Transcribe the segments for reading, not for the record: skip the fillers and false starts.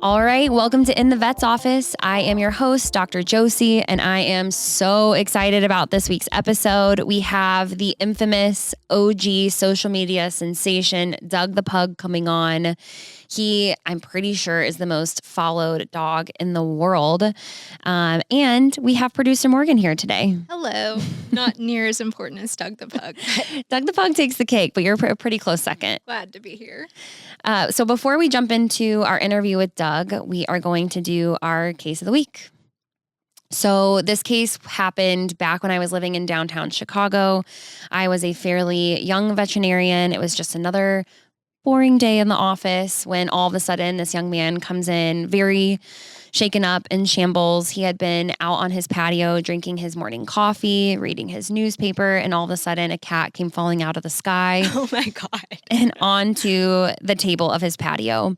All right, welcome to In the Vet's Office. I am your host, Dr. Josie, and I am so excited about this week's episode. We have the infamous OG social media sensation, Doug the Pug, coming on. He, I'm pretty sure, is the most followed dog in the world. And we have producer Morgan here today. Hello. Not near as important as Doug the Pug. Doug the Pug takes the cake, but you're a pretty close second. Glad to be here. So before we jump into our interview with Doug, we are going to do our case of the week. So this case happened back when I was living in downtown Chicago. I was a fairly young veterinarian. It was just another boring day in the office when all of a sudden this young man comes in very shaken up in shambles. He had been out on his patio drinking his morning coffee, reading his newspaper, and all of a sudden a cat came falling out of the sky. Oh my God. And onto the table of his patio.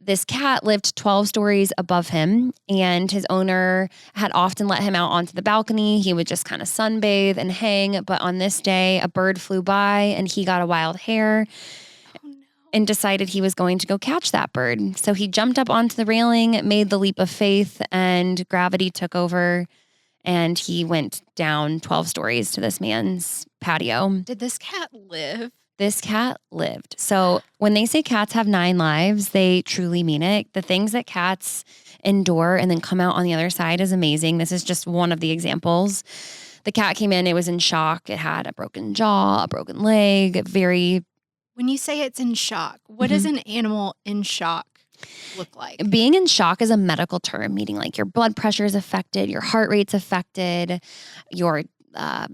This cat lived 12 stories above him, and his owner had often let him out onto the balcony. He would just kind of sunbathe and hang. But on this day, a bird flew by and he got a wild hair and decided he was going to go catch that bird. So he jumped up onto the railing, made the leap of faith, and gravity took over, and he went down 12 stories to this man's patio. Did this cat live? This cat lived. So when they say cats have 9 lives, they truly mean it. The things that cats endure and then come out on the other side is amazing. This is just one of the examples. The cat came in, it was in shock. It had a broken jaw, a broken leg, very... When you say it's in shock, what does an animal in shock look like? Being in shock is a medical term, meaning like your blood pressure is affected, your heart rate's affected, you're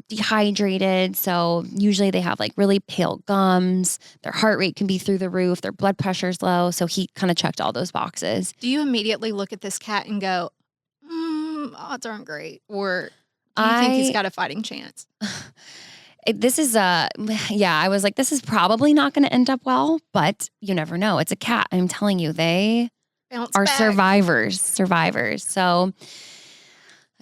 dehydrated. So usually they have like really pale gums. Their heart rate can be through the roof. Their blood pressure's low. So he kind of checked all those boxes. Do you immediately look at this cat and go, odds aren't great? Or do you think he's got a fighting chance? I was like, this is probably not going to end up well, but you never know. It's a cat. I'm telling you, they are survivors. So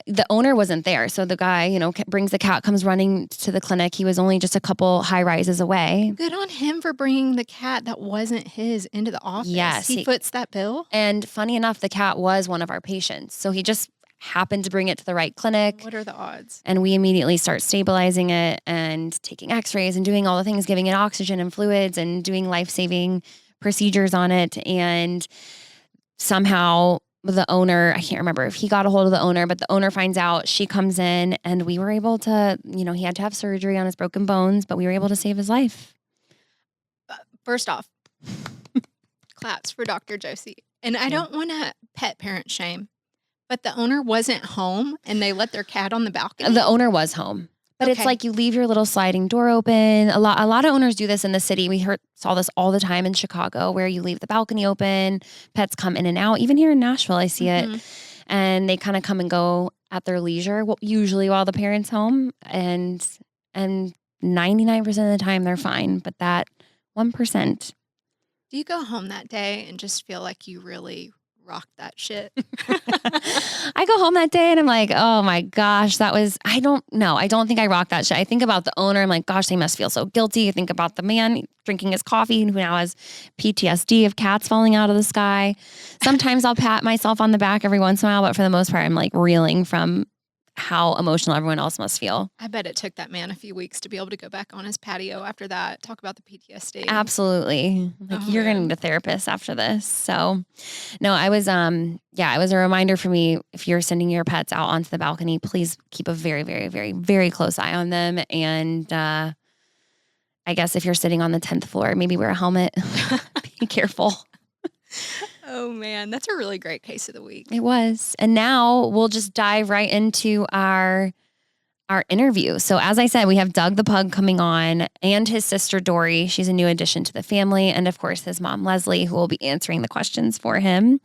the owner wasn't there. So the guy, brings the cat, comes running to the clinic. He was only just a couple high rises away. Good on him for bringing the cat that wasn't his into the office. Yes. He foots that bill. And funny enough, the cat was one of our patients. So he just happened to bring it to the right clinic. What are the odds? And we immediately start stabilizing it and taking x-rays and doing all the things, giving it oxygen and fluids and doing life-saving procedures on it. And somehow the owner, I can't remember if he got a hold of the owner, but the owner finds out, she comes in, and we were able to, he had to have surgery on his broken bones, but we were able to save his life. First off, claps for Dr. Josie. And I don't want to pet parent shame, but the owner wasn't home and they let their cat on the balcony? The owner was home. But It's like you leave your little sliding door open. A lot of owners do this in the city. We saw this all the time in Chicago, where you leave the balcony open, pets come in and out. Even here in Nashville, I see it. And they kind of come and go at their leisure, usually while the parent's home. And 99% of the time, they're fine. But that 1%. Do you go home that day and just feel like you really rock that shit? I go home that day and I'm like, oh my gosh, I don't know. I don't think I rock that shit. I think about the owner. I'm like, gosh, they must feel so guilty. I think about the man drinking his coffee who now has PTSD of cats falling out of the sky. Sometimes I'll pat myself on the back every once in a while, but for the most part, I'm like reeling from how emotional everyone else must feel. I bet it took that man a few weeks to be able to go back on his patio after that. Talk about the PTSD. Absolutely. You're going to need a therapist after this. So no, it was a reminder for me. If you're sending your pets out onto the balcony, please keep a very, very, very, very close eye on them. And, I guess if you're sitting on the 10th floor, maybe wear a helmet. Be careful. Oh man, that's a really great case of the week. It was. And now we'll just dive right into our interview. So as I said, we have Doug the Pug coming on and his sister Dory. She's a new addition to the family. And of course, his mom, Leslie, who will be answering the questions for him.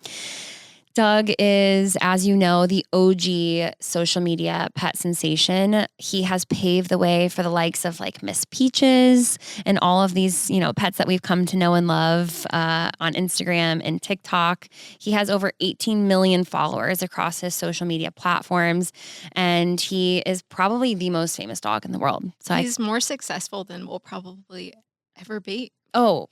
Doug is, as you know, the OG social media pet sensation. He has paved the way for the likes of like Miss Peaches and all of these, pets that we've come to know and love on Instagram and TikTok. He has over 18 million followers across his social media platforms, and he is probably the most famous dog in the world. So he's more successful than we'll probably ever be. Oh,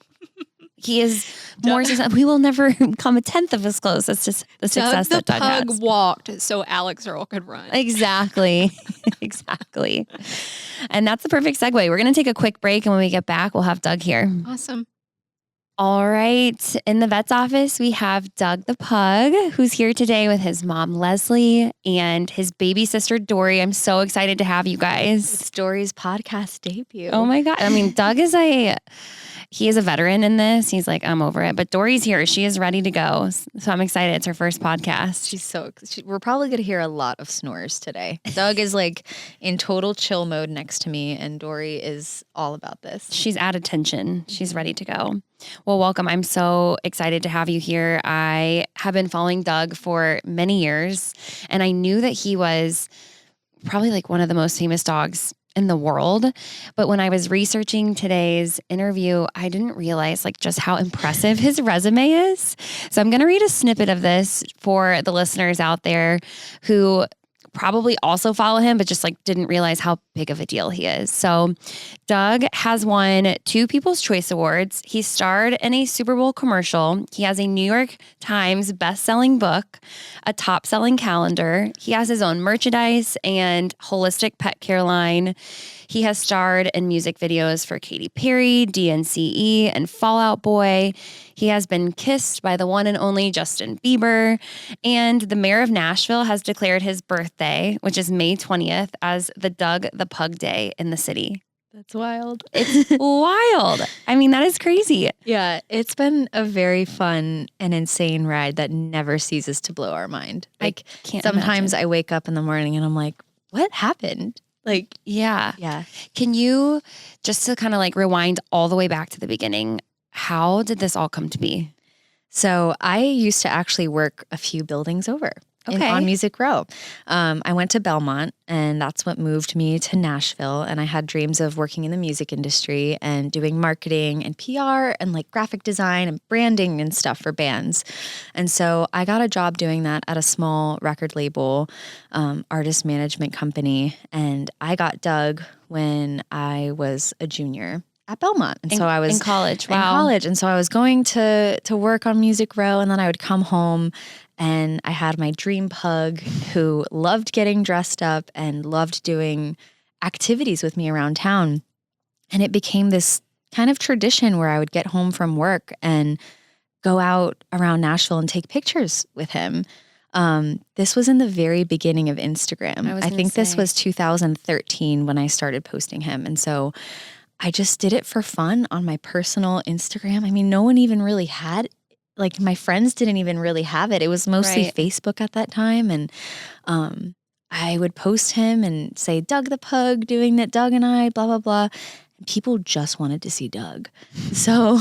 He is more successful. We will never come a tenth of as close. That's just the success that Doug pug has. walked so Alex Earl could run. Exactly. Exactly. And that's the perfect segue. We're going to take a quick break, and when we get back, we'll have Doug here. Awesome. All right. In the vet's office, we have Doug the pug, who's here today with his mom, Leslie, and his baby sister, Dory. I'm so excited to have you guys. It's Dory's podcast debut. Oh my God. I mean, Doug is he is a veteran in this. He's like, I'm over it. But Dory's here. She is ready to go. So I'm excited. It's her first podcast. We're probably going to hear a lot of snores today. Doug is like in total chill mode next to me, and Dory is all about this. She's at attention. She's ready to go. Well, welcome. I'm so excited to have you here. I have been following Doug for many years, and I knew that he was probably like one of the most famous dogs in the world. But when I was researching today's interview, I didn't realize like just how impressive his resume is. So I'm going to read a snippet of this for the listeners out there who probably also follow him, but just like didn't realize how big of a deal he is. So Doug has won 2 People's Choice Awards. He starred in a Super Bowl commercial. He has a New York Times best-selling book, a top-selling calendar. He has his own merchandise and holistic pet care line. He has starred in music videos for Katy Perry, DNCE, and Fall Out Boy. He has been kissed by the one and only Justin Bieber. And the mayor of Nashville has declared his birthday, which is May 20th, as the Doug the Pug Day in the city. That's wild. It's wild. I mean, that is crazy. Yeah, it's been a very fun and insane ride that never ceases to blow our mind. Like sometimes I wake up in the morning and I'm like, what happened? Like, yeah. Can you, just to kind of like rewind all the way back to the beginning, how did this all come to be? So I used to actually work a few buildings over on Music Row. I went to Belmont, and that's what moved me to Nashville. And I had dreams of working in the music industry and doing marketing and PR and like graphic design and branding and stuff for bands. And so I got a job doing that at a small record label, artist management company. And I got Doug when I was a junior at Belmont. And so I was in college. Wow. In college. And so I was going to work on Music Row, and then I would come home, and I had my dream pug who loved getting dressed up and loved doing activities with me around town. And it became this kind of tradition where I would get home from work and go out around Nashville and take pictures with him. This was in the very beginning of Instagram. I think this was 2013 when I started posting him. And so I just did it for fun on my personal Instagram. I mean, no one even really had, like my friends didn't even really have it. It was mostly Facebook at that time. And I would post him and say, Doug the pug, doing that, Doug and I, blah, blah, blah. And people just wanted to see Doug. So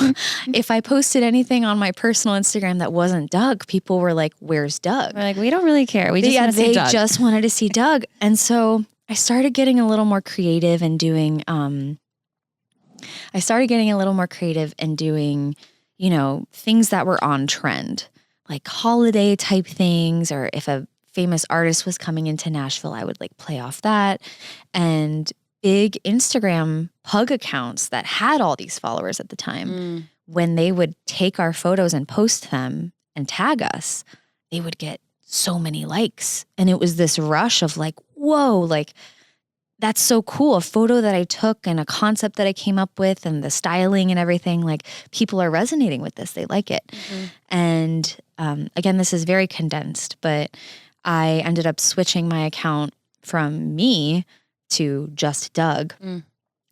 if I posted anything on my personal Instagram that wasn't Doug, people were like, where's Doug? We're like, we don't really care. We just want to see Doug. They just wanted to see Doug. And so I started getting a little more creative and doing, you know, things that were on trend, like holiday type things, or if a famous artist was coming into Nashville, I would like play off that. And big Instagram pug accounts that had all these followers at the time, when they would take our photos and post them and tag us, they would get so many likes. And it was this rush of like, whoa, like, that's so cool. A photo that I took and a concept that I came up with and the styling and everything, like people are resonating with this. They like it. And again, this is very condensed, but I ended up switching my account from me to just Doug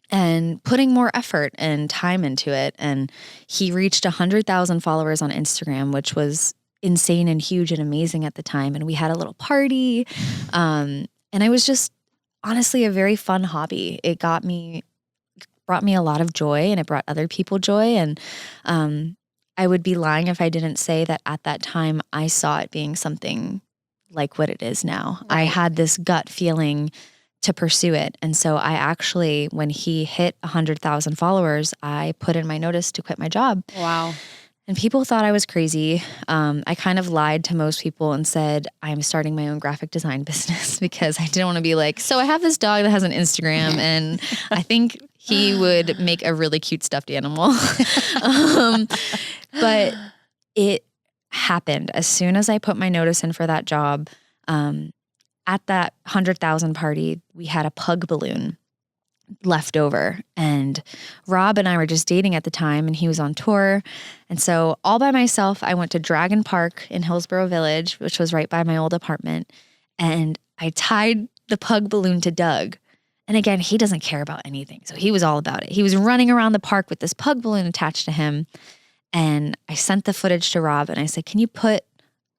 and putting more effort and time into it. And he reached 100,000 followers on Instagram, which was insane and huge and amazing at the time. And we had a little party. And I was just, honestly, a very fun hobby. It brought me a lot of joy, and it brought other people joy. And I would be lying if I didn't say that at that time I saw it being something like what it is now. Right. I had this gut feeling to pursue it. And so I actually, when he hit 100,000 followers, I put in my notice to quit my job. Wow. And people thought I was crazy. I kind of lied to most people and said, I'm starting my own graphic design business, because I didn't want to be like, so I have this dog that has an Instagram and I think He would make a really cute stuffed animal. But it happened as soon as I put my notice in for that job. At that 100,000 party, we had a pug balloon left over, and Rob and I were just dating at the time, and he was on tour. And so all by myself, I went to Dragon Park in Hillsborough Village, which was right by my old apartment. And I tied the pug balloon to Doug. And again, he doesn't care about anything. So he was all about it. He was running around the park with this pug balloon attached to him. And I sent the footage to Rob and I said, can you put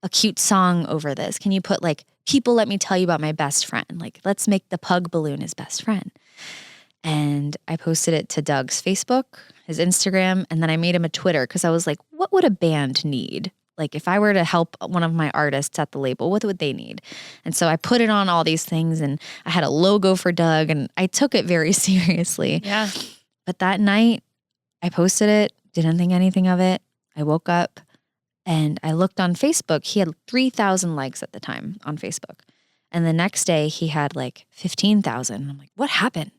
a cute song over this? Can you put like, people let me tell you about my best friend. Like, let's make the pug balloon his best friend. And I posted it to Doug's Facebook, his Instagram, and then I made him a Twitter because I was like, what would a band need? Like if I were to help one of my artists at the label, what would they need? And so I put it on all these things, and I had a logo for Doug, and I took it very seriously. Yeah. But that night I posted it, didn't think anything of it. I woke up and I looked on Facebook. He had 3,000 likes at the time on Facebook. And the next day he had like 15,000. I'm like, what happened?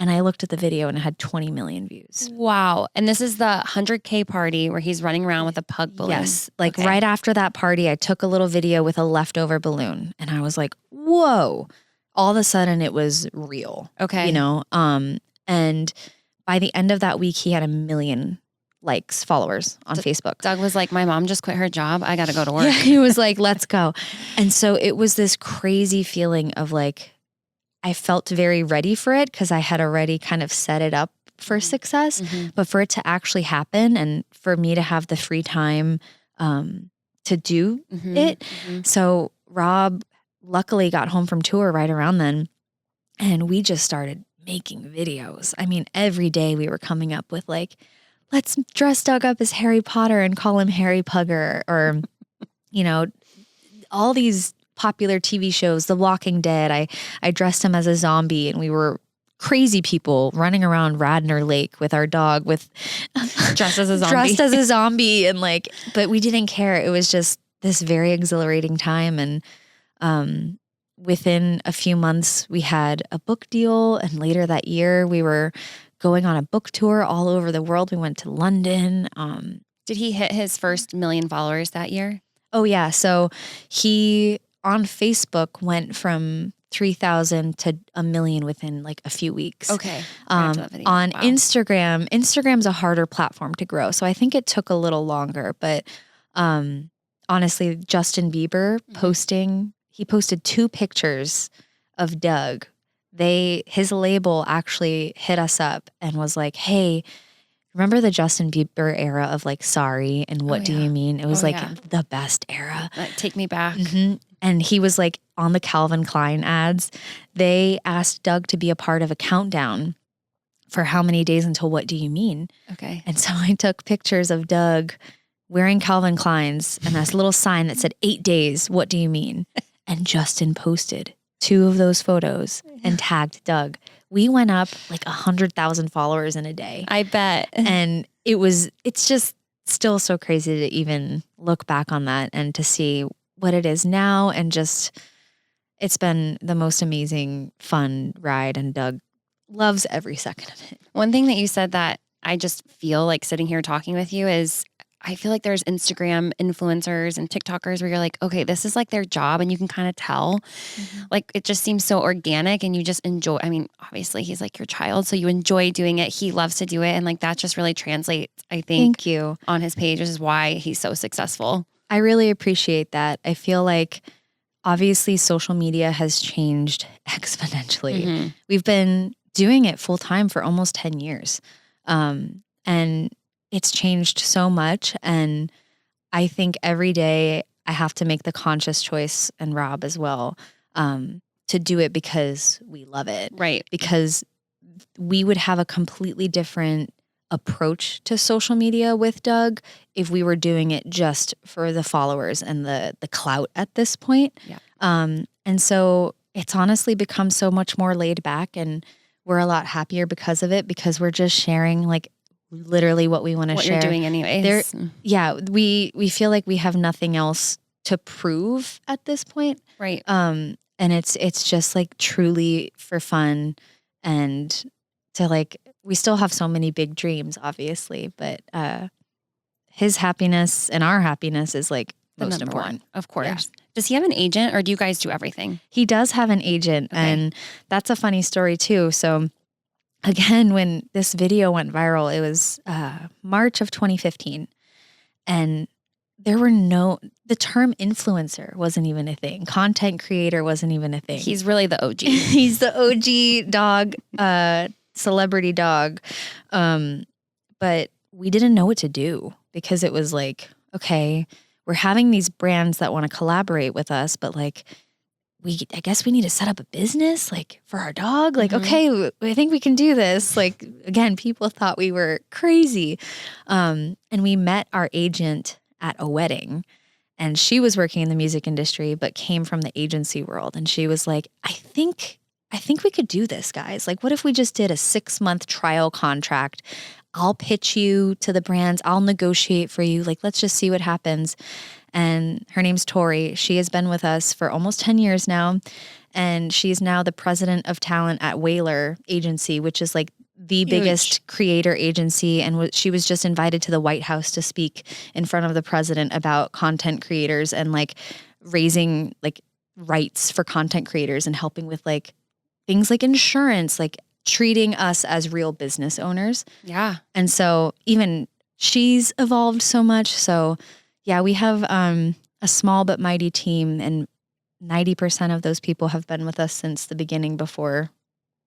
And I looked at the video and it had 20 million views. Wow. And this is the 100K party where he's running around with a pug balloon. Yes. Like right after that party, I took a little video with a leftover balloon and I was like, whoa. All of a sudden it was real. Okay. You know? And by the end of that week, he had 1 million likes, followers on Facebook. Doug was like, my mom just quit her job. I got to go to work. Yeah, he was like, let's go. And so it was this crazy feeling of like, I felt very ready for it because I had already kind of set it up for success, but for it to actually happen and for me to have the free time to do it. So Rob luckily got home from tour right around then, and we just started making videos. I mean, every day we were coming up with like, let's dress Doug up as Harry Potter and call him Harry Pugger, or, you know, all these popular TV shows, The Walking Dead. I dressed him as a zombie, and we were crazy people running around Radnor Lake with our dog with dressed as a zombie. Dressed as a zombie, and like, but we didn't care. It was just this very exhilarating time. And within a few months we had a book deal, and later that year we were going on a book tour all over the world. We went to London. Did he hit his first 1 million followers that year? Oh yeah. So he on Facebook went from 3,000 to 1 million within like a few weeks. Okay. On Instagram's a harder platform to grow. So I think it took a little longer, but honestly, Justin Bieber he posted 2 pictures of Doug. His label actually hit us up and was like, hey, remember the Justin Bieber era of like Sorry and What Do You Mean? It was the best era. Take me back. And he was like on the Calvin Klein ads. They asked Doug to be a part of a countdown for how many days until What Do You Mean? Okay. And so I took pictures of Doug wearing Calvin Klein's and this little sign that said 8 days, What Do You Mean? And Justin posted 2 of those photos and tagged Doug. We went up like 100,000 followers in a day. I bet. And it's just still so crazy to even look back on that and to see what it is now. And just, it's been the most amazing, fun ride. And Doug loves every second of it. One thing that you said that I just feel like sitting here talking with you is I feel like there's Instagram influencers and TikTokers where you're like, okay, this is like their job, and you can kind of tell. Like it just seems so organic and you just enjoy. I mean, obviously he's like your child, so you enjoy doing it. He loves to do it. And like that just really translates, I think, Thank you. on his page, which is why he's so successful. I really appreciate that. I feel like obviously social media has changed exponentially. We've been doing it full time for almost 10 years. And it's changed so much. And I think every day I have to make the conscious choice, and Rob as well, to do it because we love it. Right. Because we would have a completely different approach to social media with Doug if we were doing it just for the followers and the clout at this point. Yeah. And so it's honestly become so much more laid back, and we're a lot happier because of it, because we're just sharing like literally what we want to share. What you're doing anyways. We feel like we have nothing else to prove at this point. Right. And it's just like truly for fun and to like we still have so many big dreams, obviously, but his happiness and our happiness is like The most number important. one, of course. Yeah. Does he have an agent or do you guys do everything? He does have an agent, Okay. and that's a funny story too. So again, when this video went viral, it was March of 2015, and the term influencer wasn't even a thing. Content creator wasn't even a thing. He's really the OG. He's the OG dog, celebrity dog. But we didn't know what to do because it was like, okay, we're having these brands that want to collaborate with us, but like, I guess we need to set up a business like for our dog. Like, okay, I think we can do this. Like, again, people thought we were crazy. And we met our agent at a wedding, and she was working in the music industry, but came from the agency world. And she was like, I think we could do this, guys. Like, what if we just did a 6-month trial contract? I'll pitch you to the brands. I'll negotiate for you. Like, let's just see what happens. And her name's Dory. She has been with us for almost 10 years now. And she's now the president of talent at Whaler Agency, which is like the biggest creator agency. And she was just invited to the White House to speak in front of the president about content creators and like raising like rights for content creators and helping with like things like insurance, like treating us as real business owners. Yeah. And so even she's evolved so much. So yeah, we have a small but mighty team, and 90% of those people have been with us since the beginning before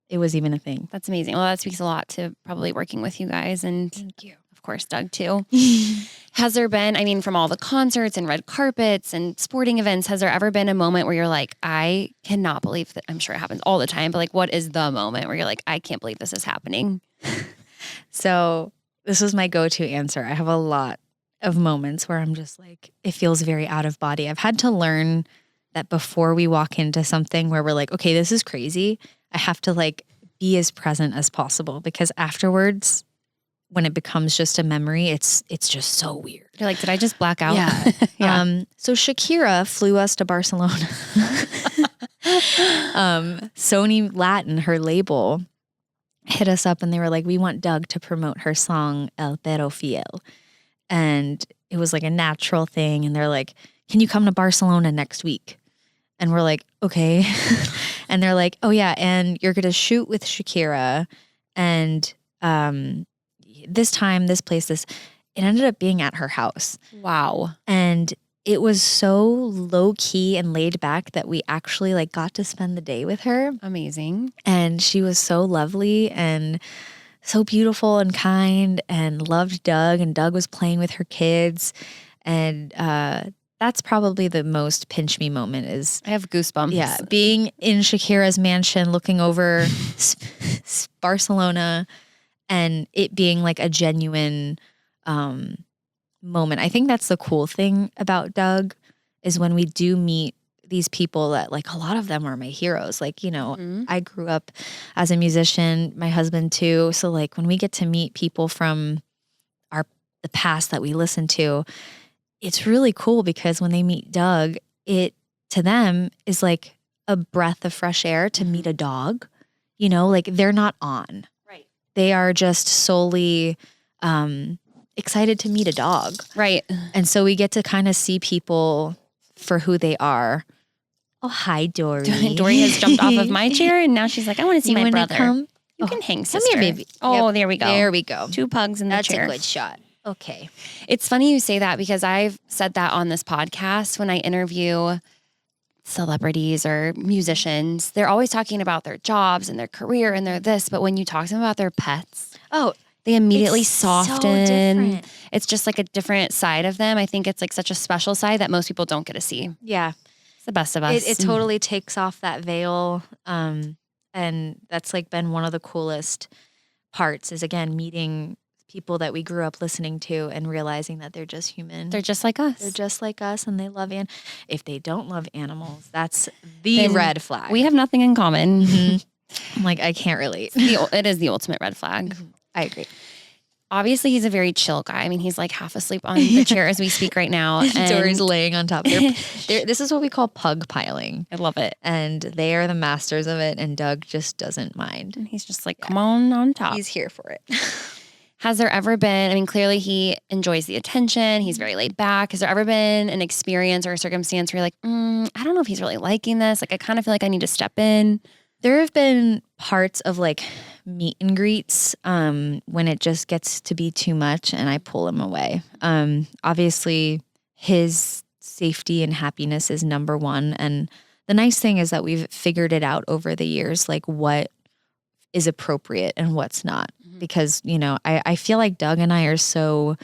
it was even a thing. That's amazing. Well, that speaks a lot to probably working with you guys, and Thank you. of course, Doug too. Has there been, I mean, from all the concerts and red carpets and sporting events, has there ever been a moment where you're like, I cannot believe that? I'm sure it happens all the time, but like, what is the moment where you're like, I can't believe this is happening? So this was my go-to answer. I have a lot of moments where I'm just like, it feels very out of body. I've had to learn that before we walk into something where we're like, okay, this is crazy, I have to like be as present as possible, because afterwards, when it becomes just a memory, it's just so weird. You're like, did I just black out? Yeah. Yeah. So Shakira flew us to Barcelona. Sony Latin, her label, hit us up and they were like, we want Doug to promote her song El Perro Fiel. And it was like a natural thing. And they're like, can you come to Barcelona next week? And we're like, okay. And they're like, oh yeah, and you're going to shoot with Shakira. And this time, this place, it ended up being at her house. Wow. And it was so low key and laid back that we actually like got to spend the day with her. Amazing. And she was so lovely and so beautiful and kind and loved Doug, and Doug was playing with her kids. And that's probably the most pinch me moment is, I have goosebumps. yeah, being in Shakira's mansion, looking over Barcelona, and it being like a genuine moment. I think that's the cool thing about Doug is when we do meet these people that like a lot of them are my heroes. Like, you know, I grew up as a musician, my husband too. So like when we get to meet people from the past that we listen to, it's really cool because when they meet Doug, it to them is like a breath of fresh air to meet a dog. You know, like they're not on. Right. They are just solely excited to meet a dog. Right. And so we get to kind of see people for who they are. Oh, hi, Dory. Dory has jumped off of my chair and now she's like, I want to see You my wanna brother. come? You Oh, can hang, Come sister. here, baby. Oh, Yep. there we go. There we go. 2 pugs in That's the chair. a good shot. Okay. It's funny you say that because I've said that on this podcast when I interview celebrities or musicians. They're always talking about their jobs and their career and their this, but when you talk to them about their pets, Oh, they immediately it's so soften. different. It's just like a different side of them. I think it's like such a special side that most people don't get to see. yeah. It's the best of us. It totally takes off that veil. And that's like been one of the coolest parts is again, meeting people that we grew up listening to and realizing that they're just human. They're just like us. They're just like us and they love if they don't love animals, that's the Then red flag. We have nothing in common. I'm like, I can't relate. It is the ultimate red flag. I agree. obviously he's a very chill guy. I mean, he's like half asleep on the chair as we speak right now. Dory's laying on top. This is what we call pug piling. I love it. And they are the masters of it. And Doug just doesn't mind. And he's just like, come on top. He's here for it. Has there ever been, I mean, clearly he enjoys the attention. He's very laid back. Has there ever been an experience or a circumstance where you're like, I don't know if he's really liking this. Like, I kind of feel like I need to step in. There have been parts of like meet and greets when it just gets to be too much and I pull him away. Obviously, his safety and happiness is number one. And the nice thing is that we've figured it out over the years, like what is appropriate and what's not. Because, you know, I feel like Doug and I are so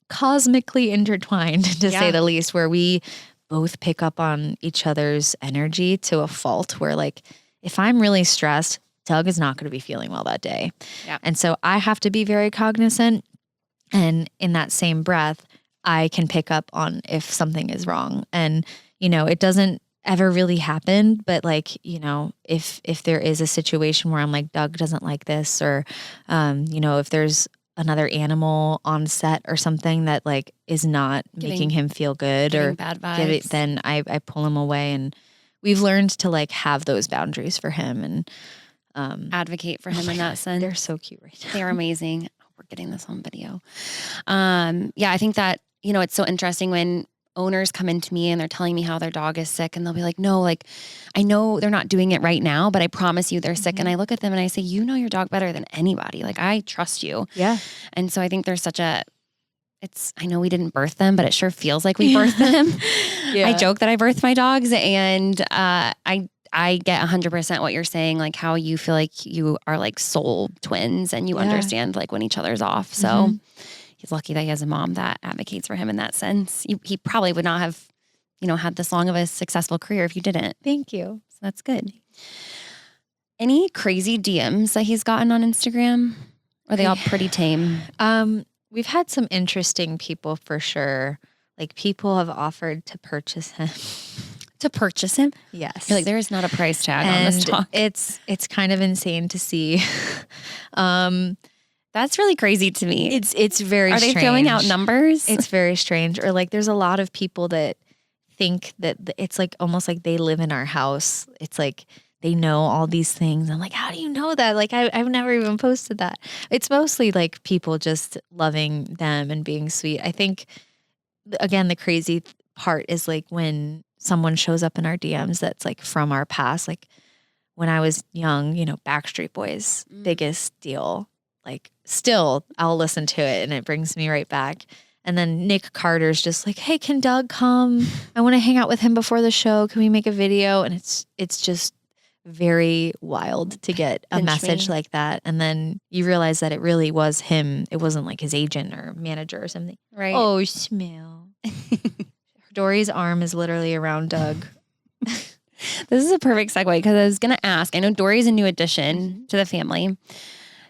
cosmically intertwined, to say the least, where we both pick up on each other's energy to a fault where, like, if I'm really stressed, Doug is not going to be feeling well that day. Yeah. And so I have to be very cognizant. And in that same breath, I can pick up on if something is wrong. And, you know, it doesn't ever really happened, but like, you know, if there is a situation where I'm like, Doug doesn't like this, or you know, if there's another animal on set or something that like is not making him feel good or bad vibes, then I pull him away. And we've learned to like have those boundaries for him and advocate for him in that sense. They're so cute right now. They're amazing. We're getting this on video. Yeah, I think that, you know, it's so interesting when owners come into me and they're telling me how their dog is sick, and they'll be like, no, like, I know they're not doing it right now, but I promise you they're sick. And I look at them and I say, you know your dog better than anybody. Like, I trust you. Yeah. And so I think there's such a, I know we didn't birth them, but it sure feels like we birthed them. Yeah. I joke that I birthed my dogs, and I get 100% what you're saying, like how you feel like you are like soul twins and you understand like when each other's off. So he's lucky that he has a mom that advocates for him in that sense. He probably would not have, you know, had this long of a successful career if you didn't. Thank you. So that's good. Any crazy DMs that he's gotten on Instagram? Or are they all pretty tame? We've had some interesting people for sure. Like, people have offered to purchase him. To purchase him? Yes. You're like, there is not a price tag on this dog. It's kind of insane to see. That's really crazy to me. It's very strange. Are they throwing out numbers? It's very strange. Or like, there's a lot of people that think that it's like almost like they live in our house. It's like they know all these things. I'm like, how do you know that? Like, I've never even posted that. It's mostly like people just loving them and being sweet. I think, again, the crazy part is like when someone shows up in our DMs that's like from our past. Like, when I was young, you know, Backstreet Boys, biggest deal. Like, still, I'll listen to it and it brings me right back. And then Nick Carter's just like, hey, can Doug come? I want to hang out with him before the show. Can we make a video? And it's just very wild to get a message like that. And then you realize that it really was him. It wasn't like his agent or manager or something. Right. Oh, smell. Dory's arm is literally around Doug. This is a perfect segue because I was going to ask, I know Dory's a new addition to the family.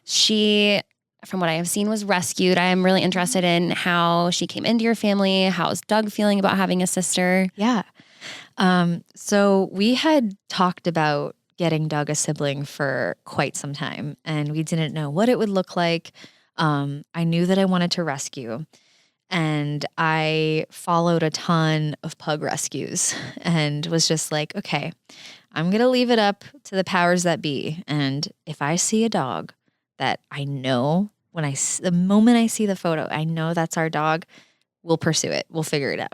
She, from what I have seen, was rescued. I am really interested in how she came into your family. How's Doug feeling about having a sister? Yeah. So we had talked about getting Doug a sibling for quite some time, and we didn't know what it would look like. I knew that I wanted to rescue, and I followed a ton of pug rescues and was just like, okay, I'm going to leave it up to the powers that be. And if I see a dog that I know the moment I see the photo, I know that's our dog, we'll pursue it. We'll figure it out.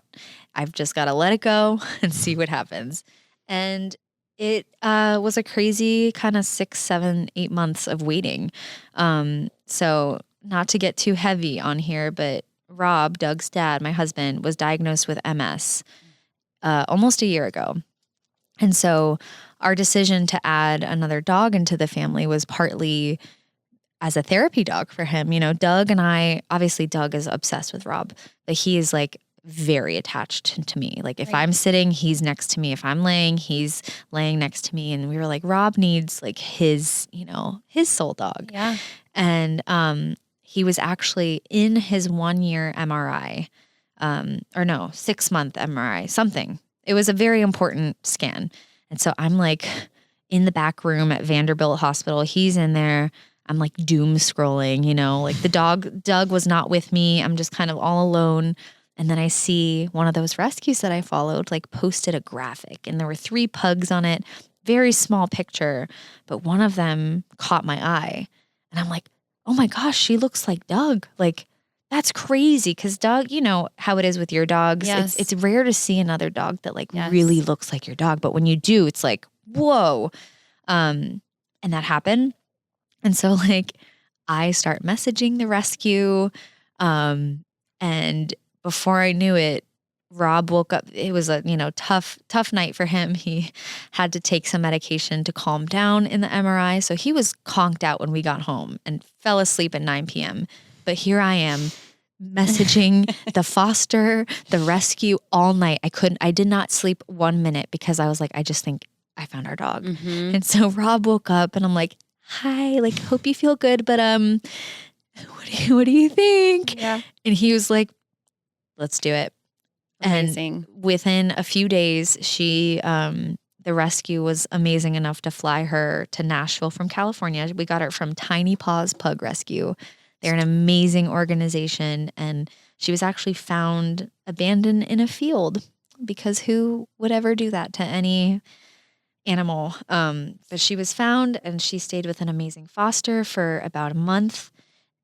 I've just got to let it go and see what happens. And it was a crazy kind of 6, 7, 8 months of waiting. So not to get too heavy on here, but Rob, Doug's dad, my husband, was diagnosed with MS almost a year ago. And so our decision to add another dog into the family was partly as a therapy dog for him. You know, Doug and I, obviously Doug is obsessed with Rob, but he is like very attached to me. Like, if I'm sitting, he's next to me. If I'm laying, he's laying next to me. And we were like, Rob needs like his, you know, his soul dog. Yeah. And he was actually in his 1-year MRI, 6-month MRI, something. It was a very important scan. And so I'm like in the back room at Vanderbilt Hospital. He's in there. I'm like doom scrolling, you know, like Doug was not with me. I'm just kind of all alone. And then I see one of those rescues that I followed, like posted a graphic and there were 3 pugs on it, very small picture, but one of them caught my eye. And I'm like, oh my gosh, she looks like Doug. Like, that's crazy. Cause Doug, you know how it is with your dogs. Yes. It's rare to see another dog that like Yes. really looks like your dog. But when you do, it's like, whoa. And that happened. And so like I start messaging the rescue. And before I knew it, Rob woke up. It was a, tough night for him. He had to take some medication to calm down in the MRI. So he was conked out when we got home and fell asleep at 9 p.m. But here I am messaging the foster, the rescue all night. I did not sleep 1 minute because I was like, I just think I found our dog. Mm-hmm. And so Rob woke up and I'm like, hi, like, hope you feel good. But, what do you think? Yeah. And he was like, let's do it. Amazing. And within a few days, the rescue was amazing enough to fly her to Nashville from California. We got her from Tiny Paws Pug Rescue. They're an amazing organization. And she was actually found abandoned in a field because who would ever do that to any animal? But she was found and she stayed with an amazing foster for about a month.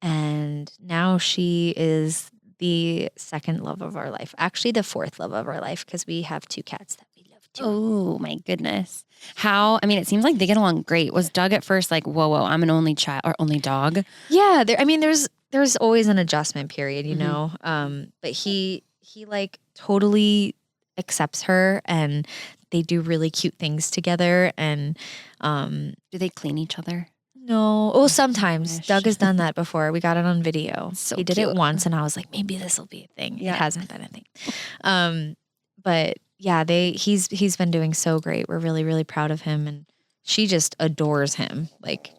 And now she is the 2nd love of our life. Actually, the 4th love of our life because we have 2 cats that we love too. Oh my goodness. It seems like they get along great. Was Doug at first like, whoa, I'm an only child or only dog? Yeah. There's always an adjustment period, you Mhm. know? But he like totally accepts her and they do really cute things together. And, Do they clean each other? no. Oh, sometimes Gosh. Doug has done that before. We got it on video. So he did cute. it once and I was like, maybe this will be a thing. Yeah. It hasn't been a thing. But yeah, he's been doing so great. We're really, really proud of him. And she just adores him. Like,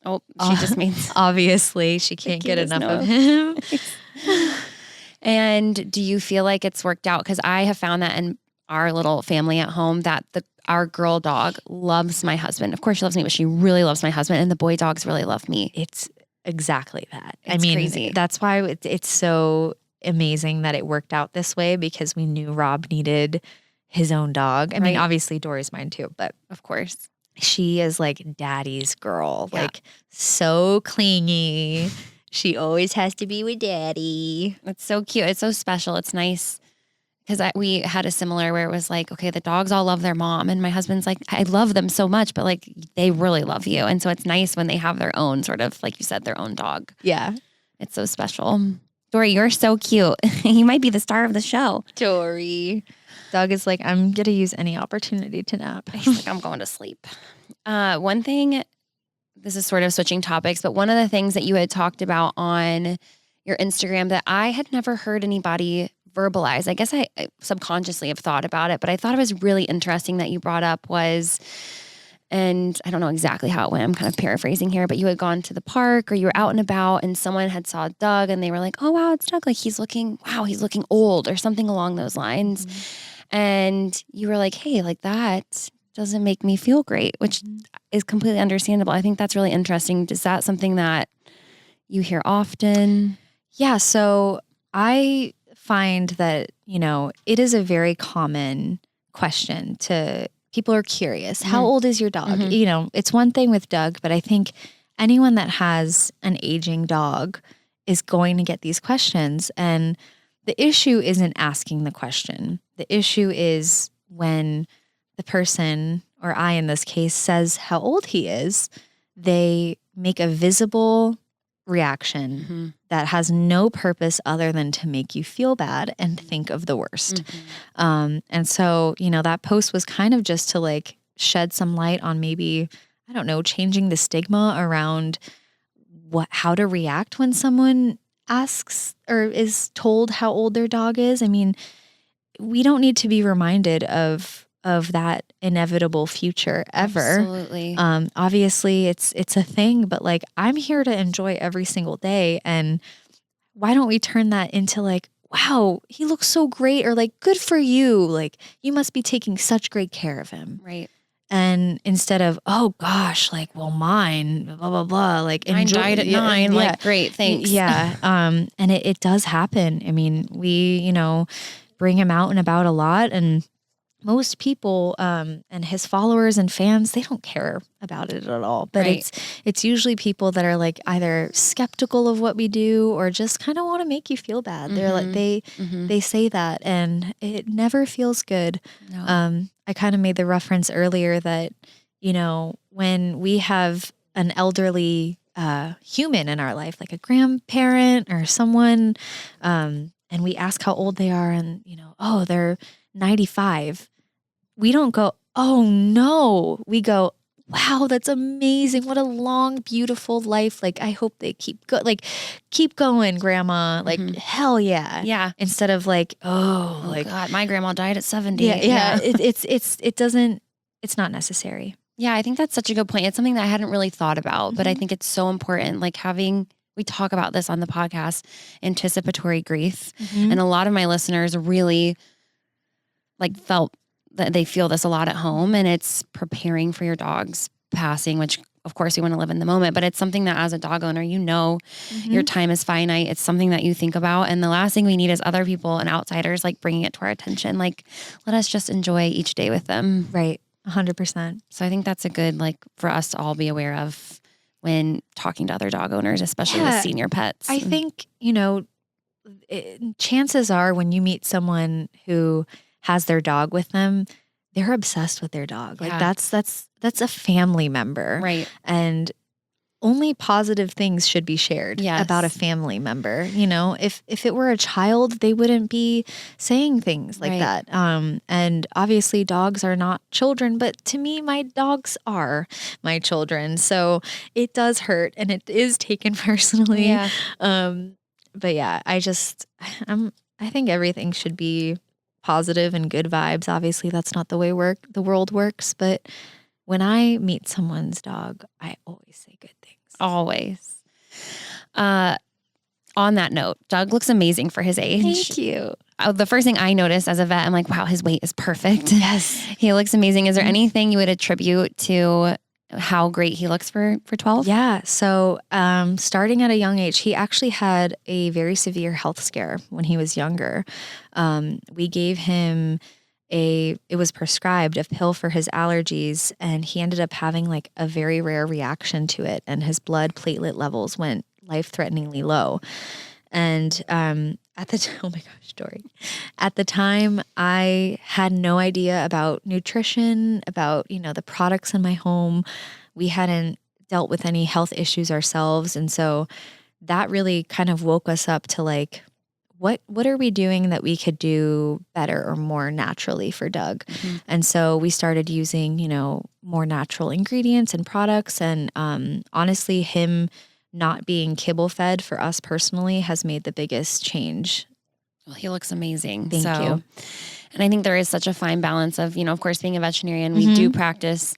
Oh, she just means. obviously she can't get cutest enough of nose. him. And do you feel like it's worked out? Because I have found that in our little family at home that our girl dog loves my husband. Of course she loves me, but she really loves my husband. And the boy dogs really love me. It's exactly that. It's crazy. That's why it's so amazing that it worked out this way because we knew Rob needed his own dog. I mean, Right. obviously Dory's mine too, but Of course. she is like daddy's girl, Yeah. like so clingy. She always has to be with daddy. It's so cute. It's so special. It's nice. Because we had a similar where it was like, okay, the dogs all love their mom. And my husband's like, I love them so much, but like they really love you. And so it's nice when they have their own sort of, like you said, their own dog. Yeah. It's so special. Dory, you're so cute. You might be the star of the show. Dory. Doug is like, I'm going to use any opportunity to nap. He's like, I'm going to sleep. One thing, this is sort of switching topics, but one of the things that you had talked about on your Instagram that I had never heard anybody verbalize, I guess I subconsciously have thought about it, but I thought it was really interesting that you brought up was, and I don't know exactly how it went, I'm kind of paraphrasing here, but you had gone to the park or you were out and about and someone had saw Doug and they were like, oh wow, it's Doug. Like he's looking old or something along those lines. Mm-hmm. And you were like, hey, like that doesn't make me feel great, which is completely understandable. I think that's really interesting. Is that something that you hear often? Yeah. So I find that, it is a very common question to people are curious. How old is your dog? Mhm. It's one thing with Doug, but I think anyone that has an aging dog is going to get these questions. And the issue isn't asking the question. The issue is when the person, or I in this case, says how old he is, they make a visible reaction Mhm. that has no purpose other than to make you feel bad and think of the worst. And so, that post was kind of just to like shed some light on maybe, I don't know, changing the stigma around how to react when someone asks or is told how old their dog is. I mean, we don't need to be reminded of that inevitable future ever. Absolutely. Obviously it's a thing, but like I'm here to enjoy every single day. And why don't we turn that into like, wow, he looks so great, or like, good for you. Like you must be taking such great care of him. Right. And instead of, oh gosh, like, well, mine, blah, blah, blah, like, Mine died at 9. Yeah. Like, great, thanks. Yeah. And it does happen. I mean, we, bring him out and about a lot, and most people, and his followers and fans, they don't care about it at all. But Right. it's usually people that are like either skeptical of what we do or just kind of want to make you feel bad. They're like, they say that, and it never feels good. No. I kind of made the reference earlier that, when we have an elderly human in our life, like a grandparent or someone, and we ask how old they are, and, oh, they're 95. We don't go, oh no. We go, wow, that's amazing. What a long, beautiful life. Like, I hope they keep going, grandma. Like, hell yeah. Yeah. Instead of like, oh, Oh like, God, my grandma died at 70. yeah. It's not necessary. Yeah, I think that's such a good point. It's something that I hadn't really thought about, but I think it's so important. Like we talk about this on the podcast, anticipatory grief. And a lot of my listeners really like felt that they feel this a lot at home, and it's preparing for your dog's passing, which of course you want to live in the moment, but it's something that as a dog owner, your time is finite. It's something that you think about. And the last thing we need is other people and outsiders like bringing it to our attention. Like, let us just enjoy each day with them. Right. 100%. So I think that's a good, like, for us to all be aware of when talking to other dog owners, especially with senior pets. I think, chances are when you meet someone who has their dog with them, they're obsessed with their dog. Like that's a family member. Right. And only positive things should be shared about a family member. If it were a child, they wouldn't be saying things like that. And obviously dogs are not children, but to me, my dogs are my children. So it does hurt, and it is taken personally. Yeah. But yeah, I think everything should be positive and good vibes. Obviously, that's not the way the world works. But when I meet someone's dog, I always say good things. Always. On that note, Doug looks amazing for his age. Thank you. The first thing I noticed as a vet, I'm like, wow, his weight is perfect. Yes. He looks amazing. Is there anything you would attribute to how great he looks for 12? Yeah. So starting at a young age, he actually had a very severe health scare when he was younger. We gave him it was prescribed a pill for his allergies, and he ended up having like a very rare reaction to it, and his blood platelet levels went life-threateningly low. And oh my gosh, Dory. At the time, I had no idea about nutrition, about, the products in my home. We hadn't dealt with any health issues ourselves. And so that really kind of woke us up to like, what are we doing that we could do better or more naturally for Doug? Mm-hmm. And so we started using, more natural ingredients and products. And honestly, him not being kibble fed for us personally has made the biggest change. Well, he looks amazing. Thank you. And I think there is such a fine balance of, of course, being a veterinarian, we do practice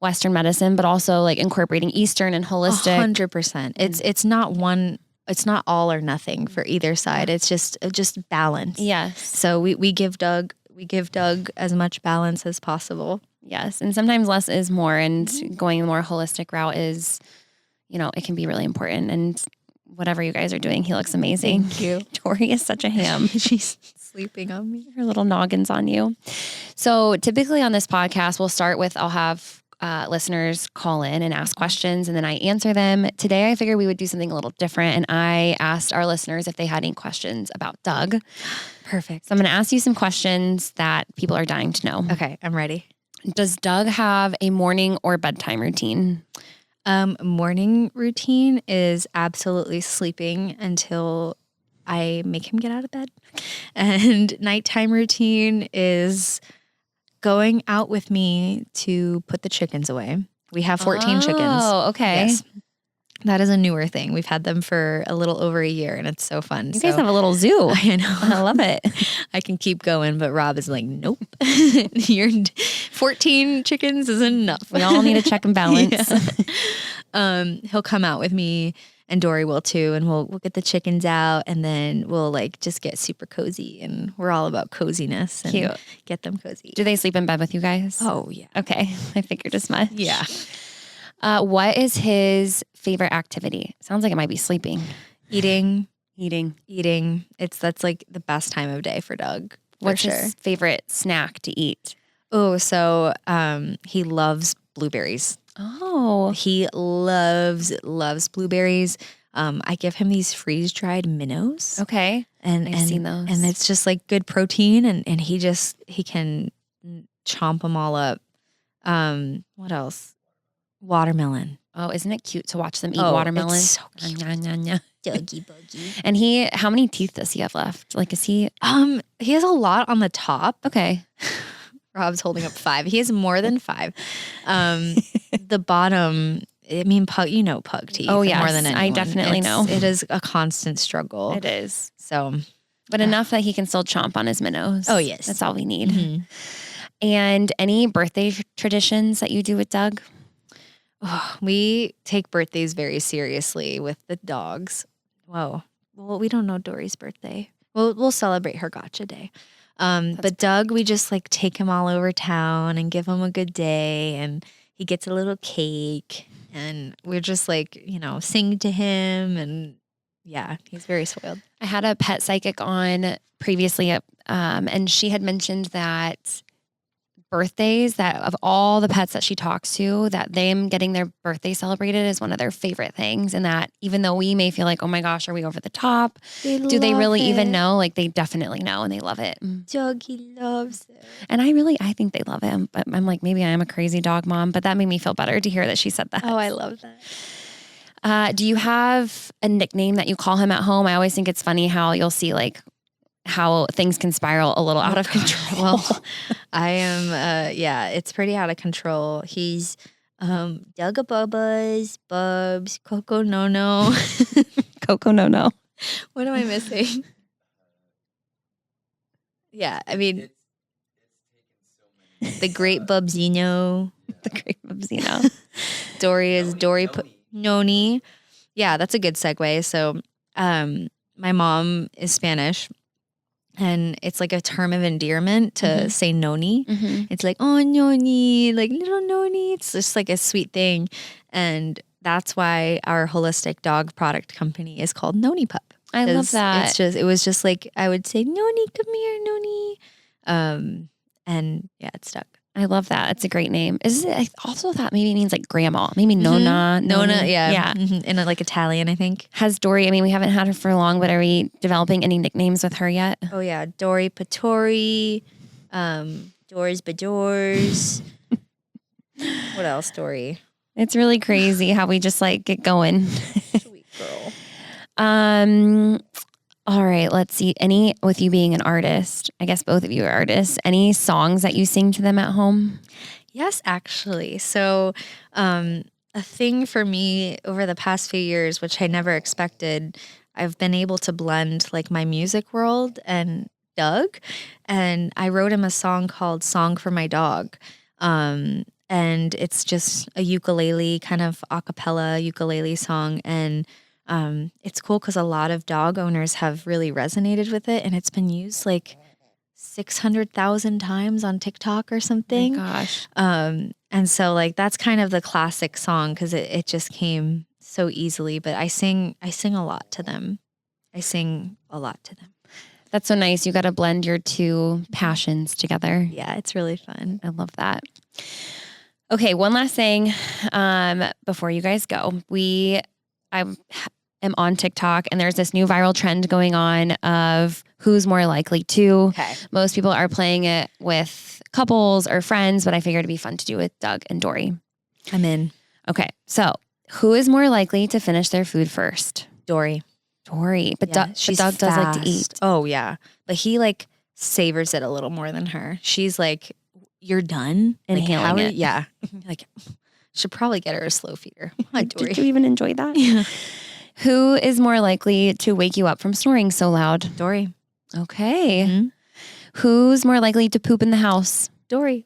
Western medicine, but also like incorporating Eastern and holistic. 100%. It's not one. It's not all or nothing for either side. It's just balance. Yes. So we give Doug as much balance as possible. Yes. And sometimes less is more, and going the more holistic route is, it can be really important. And whatever you guys are doing, he looks amazing. Thank you. Dory is such a ham. She's sleeping on me. Her little noggin's on you. So typically on this podcast, we'll start with, I'll have listeners call in and ask questions, and then I answer them. Today, I figured we would do something a little different, and I asked our listeners if they had any questions about Doug. Perfect. So I'm going to ask you some questions that people are dying to know. Okay, I'm ready. Does Doug have a morning or bedtime routine? Morning routine is absolutely sleeping until I make him get out of bed. And nighttime routine is going out with me to put the chickens away. We have 14 chickens. Oh, okay. Yes. That is a newer thing. We've had them for a little over a year, and it's so fun. You guys have a little zoo. I know. I love it. I can keep going, but Rob is like, nope. 14 chickens is enough. We all need a check and balance. Yeah. He'll come out with me, and Dory will too. And we'll get the chickens out, and then we'll like just get super cozy, and we're all about coziness and Cute. get them cozy. Do they sleep in bed with you guys? Oh yeah. Okay. I figured as much. Yeah. What is his favorite activity? Sounds like it might be sleeping. Eating. That's like the best time of day for Doug. What's his favorite snack to eat? Oh, so he loves blueberries. Oh. He loves blueberries. I give him these freeze-dried minnows. Okay. And I've seen those. And it's just like good protein, and he can chomp them all up. What else? Watermelon. Oh, isn't it cute to watch them eat watermelon? It's so cute. Doggy buggy. And how many teeth does he have left? Like, is he? He has a lot on the top. Okay. Rob's holding up 5. He has more than 5. The bottom, I mean, pug teeth. Oh, yes. More than anyone. I definitely know. It is a constant struggle. It is. So, but enough that he can still chomp on his minnows. Oh, yes. That's all we need. Mm-hmm. And any birthday traditions that you do with Doug? Oh, we take birthdays very seriously with the dogs. Whoa. Well, we don't know Dory's birthday. We'll celebrate her gotcha day. But Doug, we just like take him all over town and give him a good day, and he gets a little cake, and we're just like, sing to him, and yeah, he's very spoiled. I had a pet psychic on previously, and she had mentioned that birthdays, that of all the pets that she talks to, that them getting their birthday celebrated is one of their favorite things. And that even though we may feel like, oh my gosh, are we over the top? Do they really even know? Like, they definitely know, and they love it. Doggy loves it. And I think they love it. But I'm like, maybe I am a crazy dog mom, but that made me feel better to hear that she said that. Oh, I love that. Do you have a nickname that you call him at home? I always think it's funny how you'll see like how things can spiral a little out of control. Well, I am, it's pretty out of control. He's Dugga Bubba's, Bubs, Coco No. Coco No. What am I missing? Yeah, I mean, the Great Bubsino. The Great Bubsino. Dory is Dory Noni. Yeah, that's a good segue. So my mom is Spanish, and it's like a term of endearment to say noni. Mm-hmm. It's like, oh, noni, like little noni. It's just like a sweet thing. And that's why our holistic dog product company is called Noni Pup. I love that. It was just like, I would say, Noni, come here, Noni. And yeah, it stuck. I love that. It's a great name. I also thought maybe it means like grandma, maybe Nonna. Nonna, yeah. Yeah. Mm-hmm. In like Italian, I think. Has Dory, I mean, we haven't had her for long, but are we developing any nicknames with her yet? Oh yeah, Dory Patori, Doors Badors. What else, Dory? It's really crazy how we just like get going. Sweet girl. All right, let's see. With you being an artist, I guess both of you are artists, any songs that you sing to them at home? Yes, actually. So a thing for me over the past few years, which I never expected, I've been able to blend like my music world and Doug. And I wrote him a song called Song for My Dog. And it's just a ukulele, kind of a cappella ukulele song. And it's cool because a lot of dog owners have really resonated with it, and it's been used like 600,000 times on TikTok or something. Oh my gosh. And so like that's kind of the classic song because it just came so easily. But I sing a lot to them. That's so nice. You got to blend your two passions together. Yeah, it's really fun. I love that. Okay, one last thing before you guys go. I am on TikTok, and there's this new viral trend going on of who's more likely to. Okay. Most people are playing it with couples or friends, but I figured it'd be fun to do with Doug and Dory. I'm in. Okay, so who is more likely to finish their food first? Dory. Dory. But, Yeah, but Doug does like to eat. Oh, yeah. But he like savors it a little more than her. She's like, you're done? Inhaling it. Yeah. Like, should probably get her a slow feeder. Hi, Dory. Did you even enjoy that? Yeah. Who is more likely to wake you up from snoring so loud? Dory. Okay. Mhm. Who's more likely to poop in the house? Dory.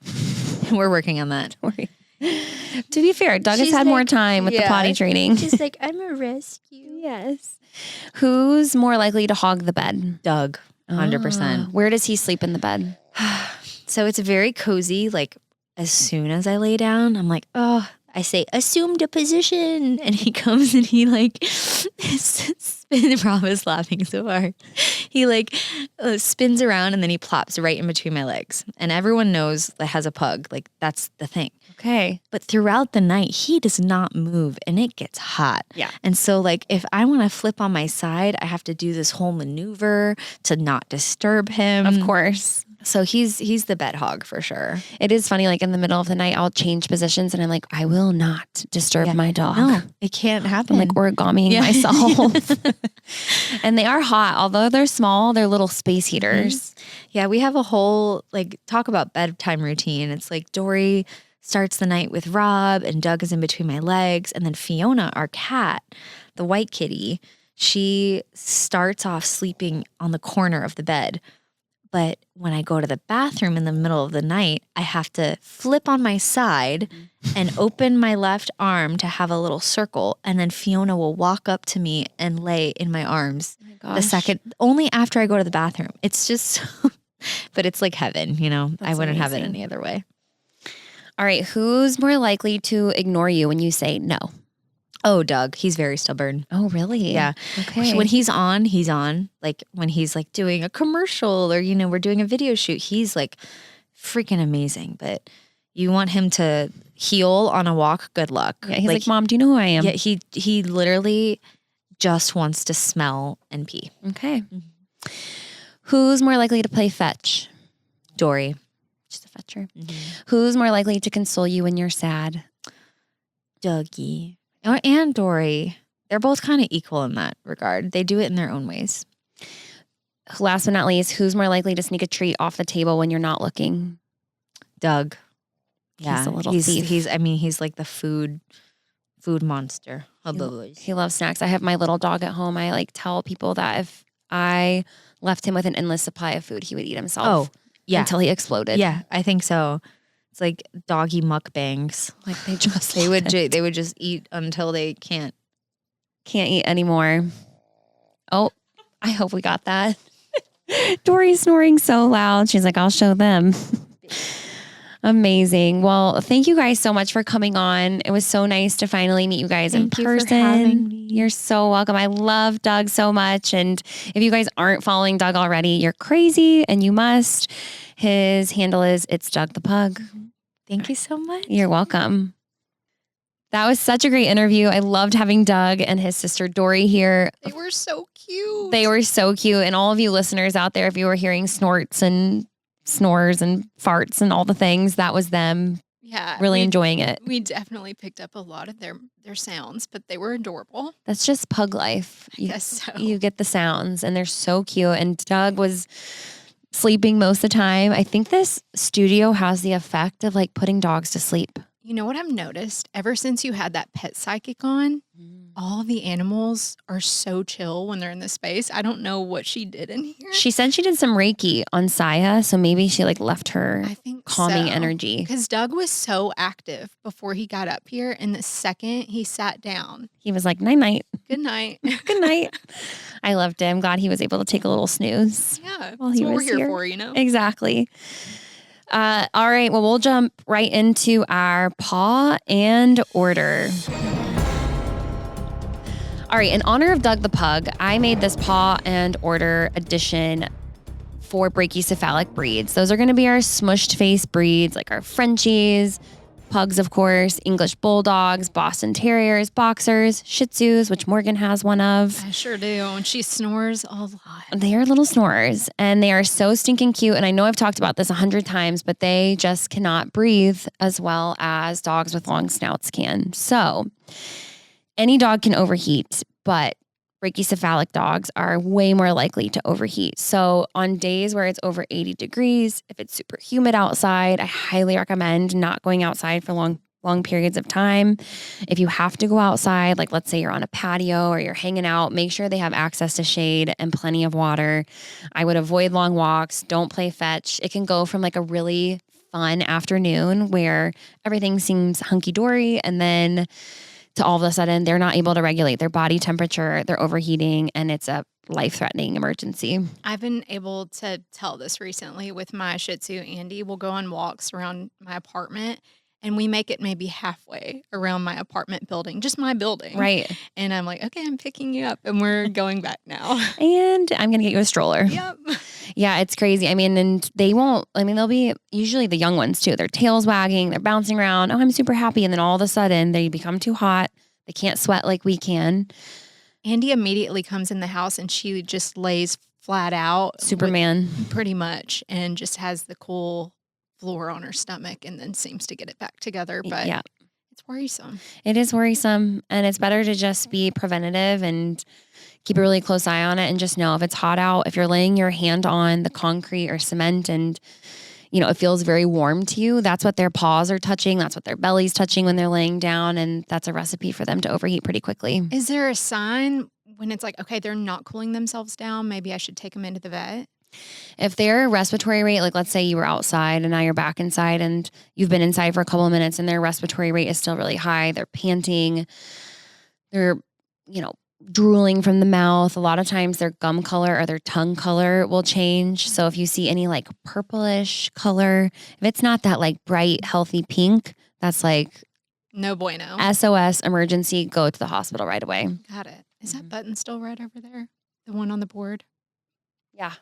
We're working on that. Dory. To be fair, Doug has She's had more like- time with the yeah. potty training. She's like, I'm a rescue. Yes. Who's more likely to hog the bed? Doug, 100%. Where does he sleep in the bed? So it's very cozy. Like as soon as I lay down, I'm like, oh, I say, assume the position. And he comes and he like, Rob is laughing so hard. He like spins around and then he plops right in between my legs. And everyone knows that has a pug. Like that's the thing. Okay. But throughout the night, he does not move and it gets hot. Yeah. And so like if I want to flip on my side, I have to do this whole maneuver to not disturb him. Of course. So he's the bed hog for sure. It is funny, like in the middle of the night, I'll change positions and I'm like, I will not disturb Yeah. my dog. No, it can't happen. I'm like origamiing Yeah. myself. And they are hot. Although they're small, they're little space heaters. Yeah, we have a whole like talk about bedtime routine. It's like Dory starts the night with Rob and Doug is in between my legs. And then Fiona, our cat, the white kitty, she starts off sleeping on the corner of the bed. But when I go to the bathroom in the middle of the night, I have to flip on my side and open my left arm to have a little circle. And then Fiona will walk up to me and lay in my arms Oh my gosh. the second, only after I go to the bathroom. It's just, so, but it's like heaven, you know? I That's wouldn't have it amazing. any other way. All right. Who's more likely to ignore you when you say no? Oh, Doug, he's very stubborn. Oh, really? Yeah. Okay. When he's on, he's on. Like when he's like doing a commercial or, you know, we're doing a video shoot, he's like freaking amazing. But you want him to heel on a walk, good luck. Yeah, he's like, Mom, do you know who I am? Yeah, he literally just wants to smell and pee. Okay. Who's more likely to play fetch? Dory. She's a fetcher. Who's more likely to console you when you're sad? Dougie. And Dory. They're both kind of equal in that regard. They do it in their own ways. Last but not least, who's more likely to sneak a treat off the table when you're not looking? Doug. He's a little thief. He's like the food monster. He loves snacks. I have my little dog at home. I like tell people that if I left him with an endless supply of food, he would eat himself. Oh, yeah. Until he exploded. Yeah, I think so. It's like doggy mukbangs. Like they just They would just eat until they can't. can't eat anymore. Oh, I hope we got that. Dory's snoring so loud. She's like, I'll show them. Amazing. Well, thank you guys so much for coming on. It was so nice to finally meet you guys in Thank you for person. having me. You're so welcome. I love Doug so much. And if you guys aren't following Doug already, you're crazy and you must. His handle is It's Doug the Pug. Thank you so much. You're welcome. That was such a great interview. I loved having Doug and his sister Dory here. They were so cute. They were so cute. And all of you listeners out there, if you were hearing snorts and snores and farts and all the things, that was them really enjoying it. We definitely picked up a lot of their sounds, but they were adorable. That's just pug life. I guess so. You get the sounds and they're so cute. And Doug was sleeping most of the time. I think this studio has the effect of like putting dogs to sleep. You know what I've noticed? Ever since you had that pet psychic on, all the animals are so chill when they're in the space. I don't know what she did in here. She said she did some Reiki on Saya, so maybe she like left her I think calming so. energy. Because Doug was so active before he got up here, and the second he sat down, He was like, night night. good night. Good night. I loved him. Glad he was able to take a little snooze. Yeah, While that's he what we're was here here. for, you know? Exactly. All right. Well, we'll jump right into our paw and order. All right. In honor of Doug the Pug, I made this paw and order edition for brachycephalic breeds. Those are going to be our smushed face breeds, like our Frenchies, pugs, of course, English bulldogs, Boston Terriers, boxers, Shih Tzus, which Morgan has one of. I sure do. And she snores a lot. They are little snorers and they are so stinking cute. And I know I've talked about this 100 times, but they just cannot breathe as well as dogs with long snouts can. So any dog can overheat, but brachycephalic dogs are way more likely to overheat. So on days where it's over 80 degrees, if it's super humid outside, I highly recommend not going outside for long periods of time. If you have to go outside, like let's say you're on a patio or you're hanging out, make sure they have access to shade and plenty of water. I would avoid long walks. Don't play fetch. It can go from like a really fun afternoon where everything seems hunky-dory, and then to all of a sudden they're not able to regulate their body temperature, they're overheating, and it's a life-threatening emergency. I've been able to tell this recently with my Shih Tzu, Andy. We'll go on walks around my apartment, and we make it maybe halfway around my apartment building, just my building. Right. And I'm like, okay, I'm picking you up, and we're going back now. And I'm going to get you a stroller. Yep. Yeah, it's crazy. I mean, and they'll be usually the young ones too. Their tails wagging, they're bouncing around. Oh, I'm super happy. And then all of a sudden they become too hot. They can't sweat like we can. Andy immediately comes in the house, and she just lays flat out. Superman. Pretty much. And just has the cool floor on her stomach, and then seems to get it back together. But yeah, it's worrisome. It is worrisome, and it's better to just be preventative and keep a really close eye on it, and just know if it's hot out, if you're laying your hand on the concrete or cement and it feels very warm to you, that's what their paws are touching, that's what their belly's touching when they're laying down, and that's a recipe for them to overheat pretty quickly. Is there a sign when it's like, okay, they're not cooling themselves down, maybe I should take them into the vet? If their respiratory rate, like let's say you were outside and now you're back inside and you've been inside for a couple of minutes and their respiratory rate is still really high, they're panting, they're, drooling from the mouth. A lot of times their gum color or their tongue color will change. So if you see any like purplish color, if it's not that like bright, healthy pink, that's like no bueno. SOS emergency, go to the hospital right away. Got it. Is that button still red over there? The one on the board? Yeah.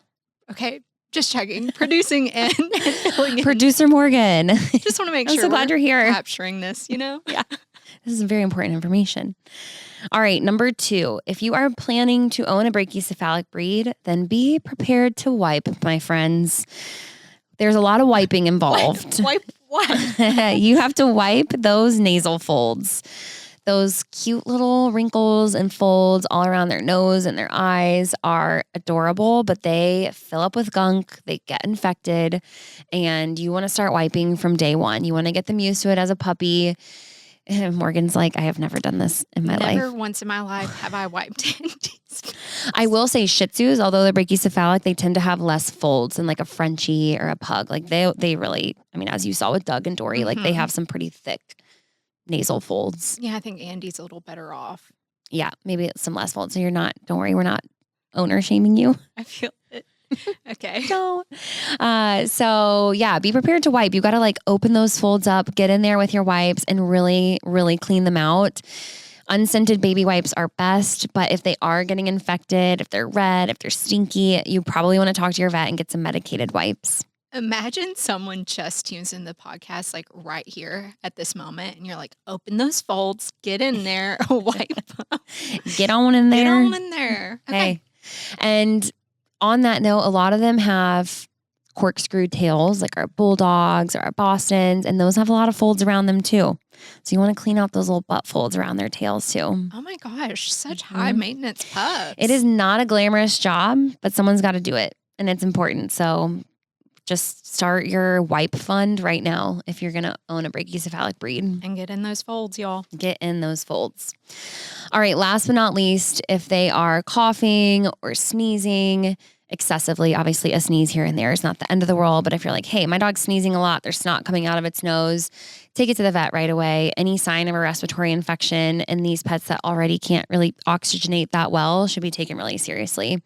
Okay. Just checking. Producing and filling in. Producer Morgan. Just want to make I'm sure so glad you're here. Capturing this, Yeah. This is very important information. All right, number 2, if you are planning to own a brachycephalic breed, then be prepared to wipe, my friends. There's a lot of wiping involved. Wipe what? You have to wipe those nasal folds, those cute little wrinkles and folds all around their nose and their eyes are adorable, but they fill up with gunk, they get infected, and you want to start wiping from day one. You want to get them used to it as a puppy. And Morgan's like, I have never done this in my life. Never once in my life have I wiped Andy's. I will say Shih Tzus, although they're brachycephalic, they tend to have less folds than like a Frenchie or a pug. Like they really, as you saw with Doug and Dory, like they have some pretty thick nasal folds. Yeah, I think Andy's a little better off. Yeah, maybe it's some less folds. So don't worry, we're not owner shaming you. I feel it. Okay. Don't. So yeah, be prepared to wipe. You got to like open those folds up, get in there with your wipes and really, really clean them out. Unscented baby wipes are best, but if they are getting infected, if they're red, if they're stinky, you probably want to talk to your vet and get some medicated wipes. Imagine someone just tunes in the podcast like right here at this moment and you're like, open those folds, get in there, wipe. Get on in there. Get on in there. Okay. Hey. And on that note, a lot of them have corkscrew tails, like our bulldogs or our Bostons, and those have a lot of folds around them too. So you want to clean out those little butt folds around their tails too. Oh my gosh, such high maintenance pups. It is not a glamorous job, but someone's got to do it, and it's important. So just start your wipe fund right now if you're going to own a brachycephalic breed. And get in those folds, y'all. Get in those folds. All right, last but not least, if they are coughing or sneezing excessively, obviously a sneeze here and there is not the end of the world, but if you're like, hey, my dog's sneezing a lot, there's snot coming out of its nose, take it to the vet right away. Any sign of a respiratory infection in these pets that already can't really oxygenate that well should be taken really seriously.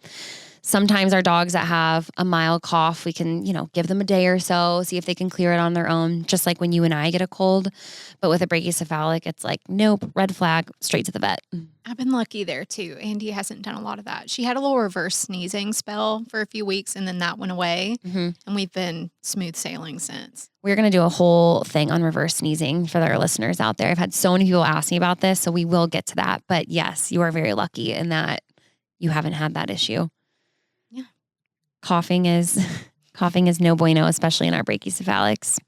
Sometimes our dogs that have a mild cough, we can, give them a day or so, see if they can clear it on their own, just like when you and I get a cold. But with a brachycephalic, it's like, nope, red flag, straight to the vet. I've been lucky there too. Andy hasn't done a lot of that. She had a little reverse sneezing spell for a few weeks and then that went away. Mm-hmm. And we've been smooth sailing since. We're going to do a whole thing on reverse sneezing for our listeners out there. I've had so many people ask me about this, so we will get to that. But yes, you are very lucky in that you haven't had that issue. Yeah. Coughing is no bueno, especially in our brachycephalics.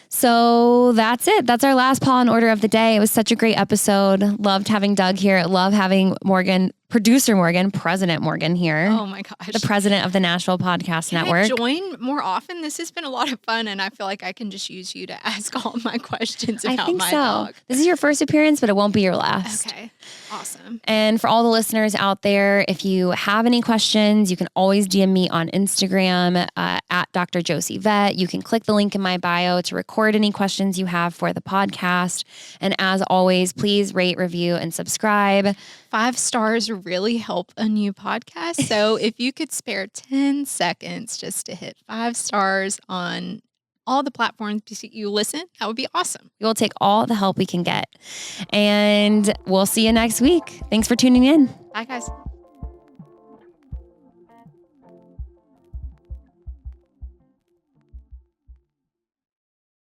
So that's it. That's our last paw in order of the day. It was such a great episode. Loved having Doug here. Love having Morgan producer Morgan, President Morgan here, Oh my gosh. the president of the Nashville Podcast Can Network. I join more often? This has been a lot of fun, and I feel like I can just use you to ask all my questions about I think my so. dog. This is your first appearance, but it won't be your last. Okay. Awesome. And for all the listeners out there, if you have any questions, you can always DM me on Instagram at Dr. Josie Vet. You can click the link in my bio to record any questions you have for the podcast. And as always, please rate, review, and subscribe. 5 stars really help a new podcast. So if you could spare 10 seconds just to hit 5 stars on all the platforms you listen, that would be awesome. We will take all the help we can get. And we'll see you next week. Thanks for tuning in. Bye, guys.